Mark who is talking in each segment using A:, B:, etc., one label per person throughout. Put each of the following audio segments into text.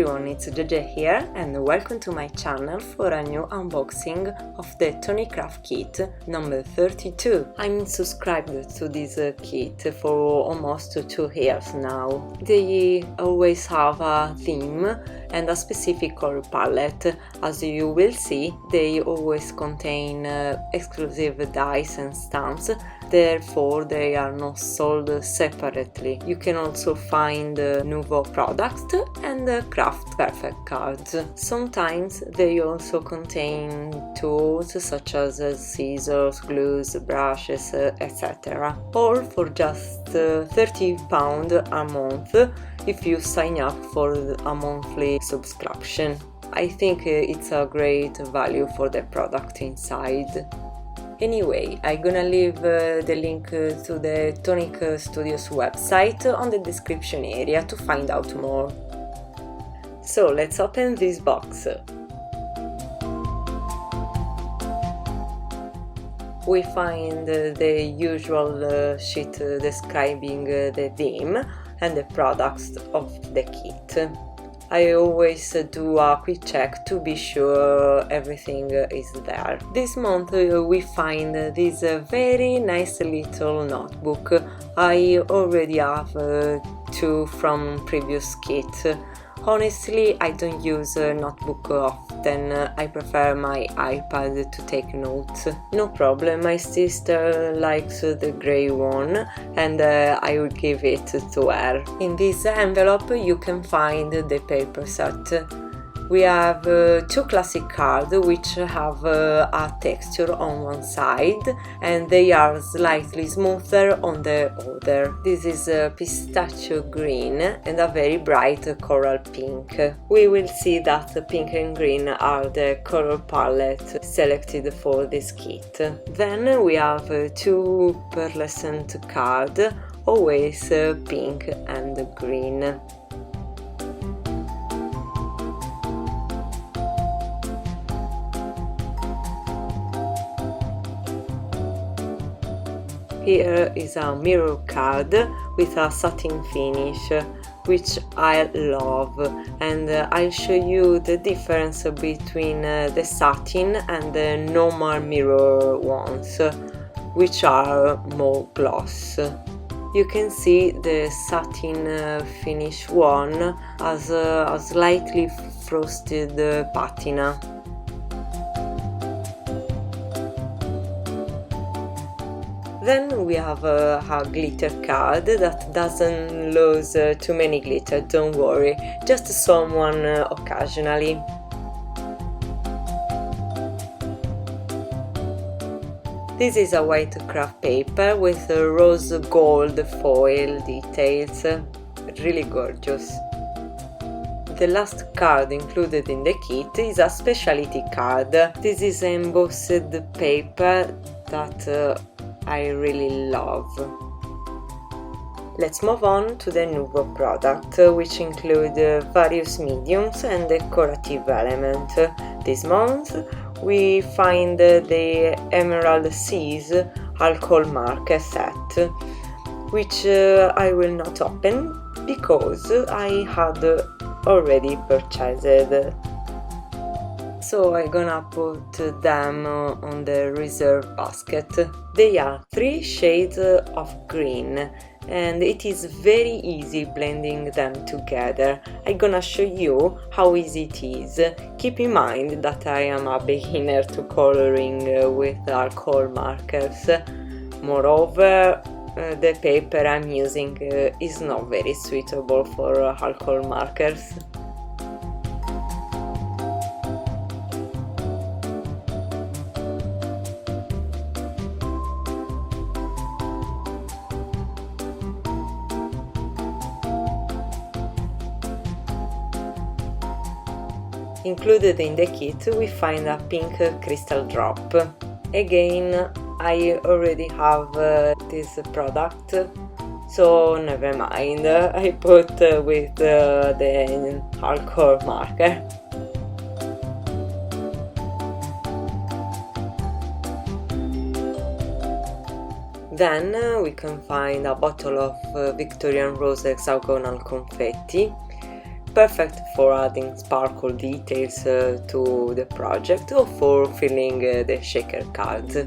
A: everyone, it's JJ here and welcome to my channel for a new unboxing of the Tonic Craft Kit number 32. I'm subscribed to this kit for almost 2 years now. They always have a theme and a specific color palette. As you will see, they always contain exclusive dies and stamps, therefore they are not sold separately. You can also find Nuvo products and Kraft perfect cards. Sometimes they also contain tools such as scissors, glues, brushes, etc. All for just £30 a month if you sign up for a monthly subscription. I think it's a great value for the product inside. Anyway, I'm gonna leave the link to the Tonic Studios website on the description area to find out more. So let's open this box. We find the usual sheet describing the theme and the products of the kit. I always do a quick check to be sure everything is there. This month we find this very nice little notebook. I already have 2 from previous kit. Honestly, I don't use a notebook often, I prefer my iPad to take notes. No problem, my sister likes the grey one and I will give it to her. In this envelope you can find the paper set. We have 2 classic cards which have a texture on one side and they are slightly smoother on the other. This is pistachio green and a very bright coral pink. We will see that pink and green are the color palette selected for this kit. Then we have 2 pearlescent cards, always pink and green. Here is a mirror card with a satin finish, which I love, and I'll show you the difference between the satin and the normal mirror ones, which are more gloss. You can see the satin finish one has a slightly frosted patina. Then we have a glitter card that doesn't lose too many glitter, don't worry, just someone occasionally. This is a white craft paper with rose gold foil details, really gorgeous. The last card included in the kit is a specialty card. This is embossed paper that I really love. Let's move on to the Nuvo product, which include various mediums and decorative elements. This month we find the Emerald Seas alcohol marker set, which I will not open because I had already purchased. So I'm gonna put them on the reserve basket. They are 3 shades of green and it is very easy blending them together. I'm gonna show you how easy it is. Keep in mind that I am a beginner to coloring with alcohol markers. Moreover, the paper I'm using is not very suitable for alcohol markers. Included in the kit we find a pink crystal drop. Again, I already have this product, so never mind, I put with the alcohol marker. Then we can find a bottle of Victorian rose hexagonal confetti perfect for adding sparkle details to the project or for filling the shaker cards.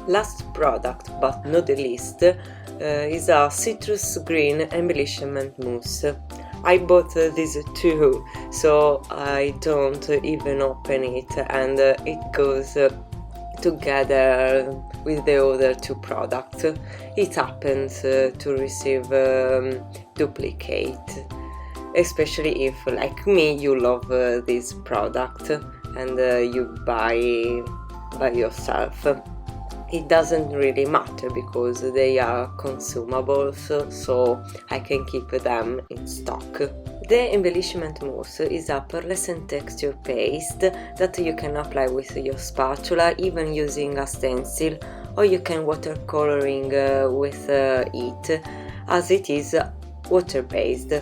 A: Last product, but not the least, is a citrus green embellishment mousse. I bought these two, so I don't even open it, and it goes together with the other two products. It happens to receive duplicate, especially if, like me, you love this product and you buy by yourself. It doesn't really matter because they are consumables, so I can keep them in stock. The embellishment mousse is a pearlescent texture paste that you can apply with your spatula, even using a stencil, or you can watercoloring with it, as it is water-based,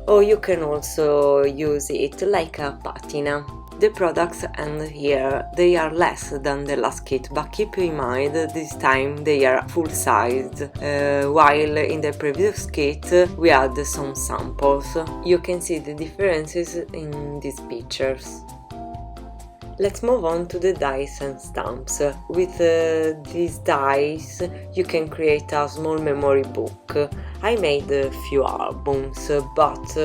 A: or you can also use it like a patina. The products end here. They are less than the last kit, but keep in mind this time they are full-sized, while in the previous kit we had some samples. You can see the differences in these pictures. Let's move on to the dies and stamps. With these dies you can create a small memory book. I made a few albums, but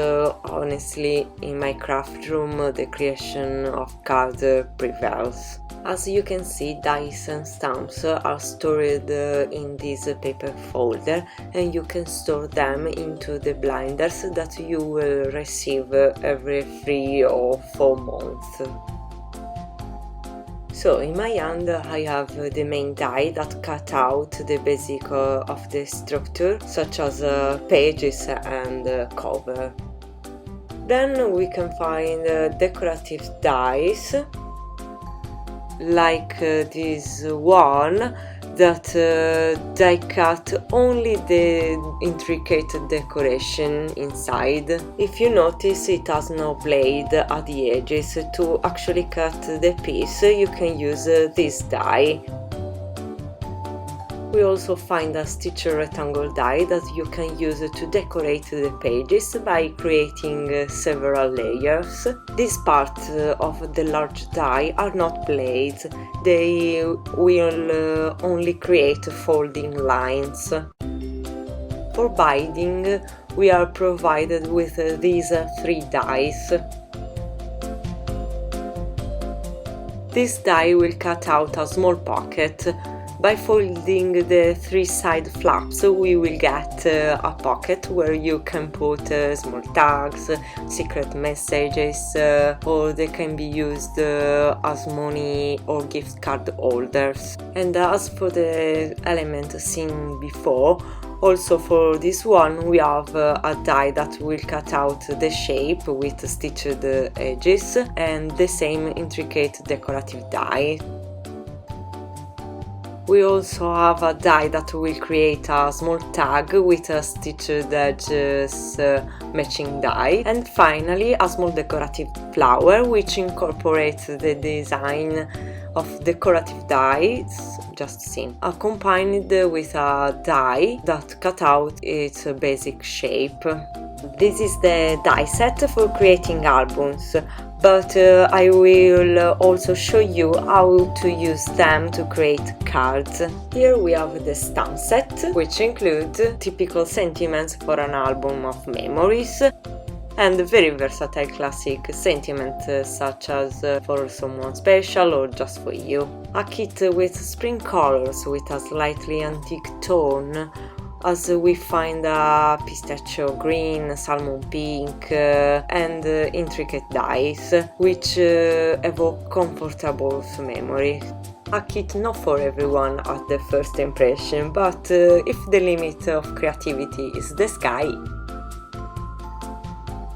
A: honestly in my craft room the creation of cards prevails. As you can see, dies and stamps are stored in this paper folder, and you can store them into the blinders that you will receive every 3 or 4 months. So in my hand I have the main die that cut out the basic of the structure, such as pages and cover. Then we can find decorative dies, like this one, that die cut only the intricate decoration inside. If you notice, it has no blade at the edges. To actually cut the piece you can use this die. We also find a stitch rectangle die that you can use to decorate the pages by creating several layers. These parts of the large die are not blades, they will only create folding lines. For binding, we are provided with these 3 dies. This die will cut out a small pocket. By folding the 3 side flaps we will get a pocket where you can put small tags, secret messages, or they can be used as money or gift card holders. And as for the element seen before, also for this one we have a die that will cut out the shape with stitched edges, and the same intricate decorative die. We also have a die that will create a small tag with a stitched edges matching die, and finally a small decorative flower which incorporates the design of decorative dies just seen, accompanied with a die that cut out its basic shape. This is the die set for creating albums, but I will also show you how to use them to create cards. Here we have the stamp set, which includes typical sentiments for an album of memories, and very versatile classic sentiments such as for someone special or just for you. A kit with spring colors with a slightly antique tone, as we find a pistachio green, salmon pink, and intricate dies, which evoke comfortable memory. A kit not for everyone at the first impression, but if the limit of creativity is the sky.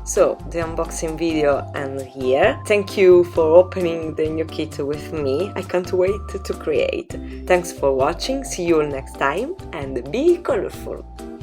A: So the unboxing video ends here. Thank you for opening the new kit with me. I can't wait to create. Thanks for watching, see you all next time, and be colorful!